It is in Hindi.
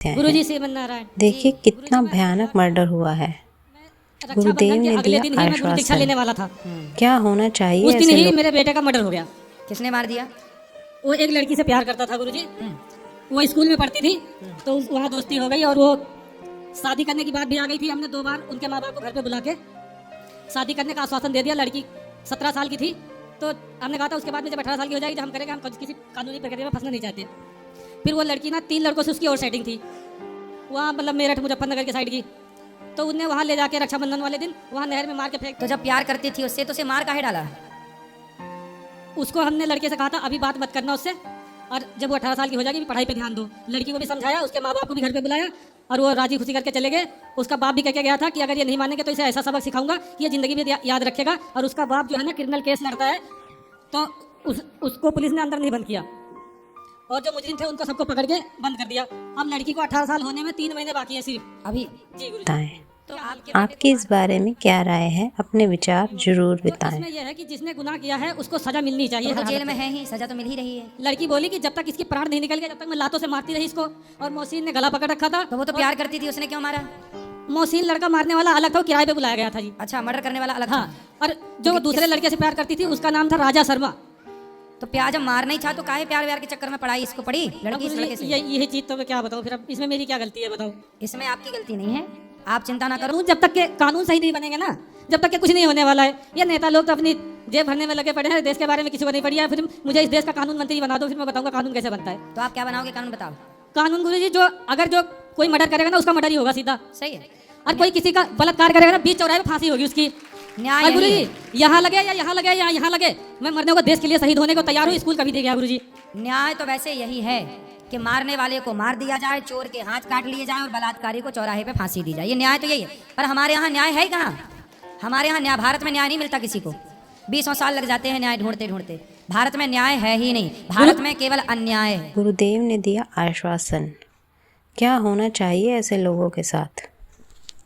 हैं। गुरुजी श्रीमन नारायण। देखिए कितना भयानक मर्डर हुआ है। गुरुदेव ने दिया दीक्षा आश्वासन। लेने वाला था। क्या होना चाहिए उस दिन ऐसे ही लोग? मेरे बेटे का मर्डर हो गया। किसने मार दिया? वो एक लड़की से प्यार करता था गुरुजी। वो स्कूल में पढ़ती थी तो वहाँ दोस्ती हो गई और वो शादी करने की बात भी आ गई थी। हमने 2 बार उनके माँ बाप को घर पे बुला के शादी करने का आश्वासन दे दिया। लड़की 17 साल की थी तो हमने कहा था उसके बाद में जब 18 साल की हो जाएगी जब हम करेंगे, हम किसी कानूनी प्रक्रिया में फंसना नहीं चाहते। फिर वो लड़की ना 3 लड़कों से उसकी और सेटिंग थी वहाँ, मतलब मेरठ मुजफ्फरनगर के साइड की। तो उन्हें वहाँ ले जाके रक्षाबंधन वाले दिन वहाँ नहर में मार के फेंक। तो जब प्यार करती थी उससे तो उसे मार काहे डाला? उसको हमने लड़के से कहा था अभी बात मत करना उससे, और जब वो 18 साल की हो जाएगी पढ़ाई पे ध्यान दो। लड़की को भी समझाया, उसके माँ बाप को भी घर पे बुलाया और वो राजी खुशी करके चले गए। उसका बाप भी कह के गया था कि अगर ये नहीं मानेंगे तो इसे ऐसा सबक सिखाऊंगा कि ये जिंदगी में याद रखेगा। और उसका बाप जो है ना क्रिमिनल केस लड़ता है तो उसको पुलिस ने अंदर नहीं बंद किया और जो मुजरिम थे उनको सबको पकड़ के बंद कर दिया। अब लड़की को 18 साल होने में 3 महीने बाकी है सिर्फ अभी। जी गुरु। बताएं आपकी इस बारे में क्या राय है, अपने विचार जरूर बताएं। इसमें यह है कि जिसने गुनाह किया है उसको सजा मिलनी चाहिए। तो जेल में है ही, सजा तो मिल ही रही है। लड़की बोली कि जब तक इसकी प्राण नहीं निकल गया जब तक मैं लातों से मारती रही इसको। और मोहसिन ने गला पकड़ रखा था। तो वो तो प्यार करती थी, उसने क्यों मारा? मोहसिन लड़का मारने वाला अलग था, वो किराए पे बुलाया गया था जी। अच्छा, मर्डर करने वाला अलग हाँ, था। और जो दूसरे लड़के से प्यार करती थी उसका नाम था राजा शर्मा। तो प्यार जब मारना ही था तो काहे प्यार व्यार के चक्कर में पढ़ाई इसको पड़ी लड़की इस लड़के से? यही चीज तो मैं क्या बताऊँ फिर। अब इसमें मेरी क्या गलती है बताओ? इसमें आपकी गलती नहीं है, आप चिंता ना करो। जब तक के कानून सही नहीं बनेंगे ना, जब तक के कुछ नहीं होने वाला है। ये नेता लोग तो अपनी जेब भरने में लगे पड़े हैं, देश के बारे में किसी को नहीं पड़ी है। फिर मुझे इस देश का कानून मंत्री बना दो, फिर मैं बताऊंगा कानून कैसे बनता है। तो आप क्या बनाओगे कानून, बताओ। कानून गुरु जी जो अगर जो कोई मर्डर करेगा ना उसका मर्डर ही होगा सीधा। सही है। और कोई किसी का बलात्कार करेगा ना बीच चौराहे पे फांसी होगी उसकी। न्याय गुरु यही जी यहाँ लगे या यहाँ लगे या यहाँ लगे, मैं मरने को देश के लिए शहीद होने को तैयार हूँ। स्कूल कभी दे गया गुरु जी। न्याय तो वैसे यही है कि मारने वाले को मार दिया जाए, चोर के हाथ काट लिए जाए और बलात्कारी को चौराहे पे फांसी दी जाए। ये न्याय तो यही है। पर हमारे यहाँ न्याय है कहाँ? हमारे यहाँ न्याय, भारत में न्याय नहीं मिलता किसी को। 20 साल लग जाते हैं न्याय ढूंढते ढूंढते। भारत में न्याय है ही नहीं, भारत में केवल अन्याय है। गुरुदेव ने दिया आश्वासन। क्या होना चाहिए ऐसे लोगों के साथ?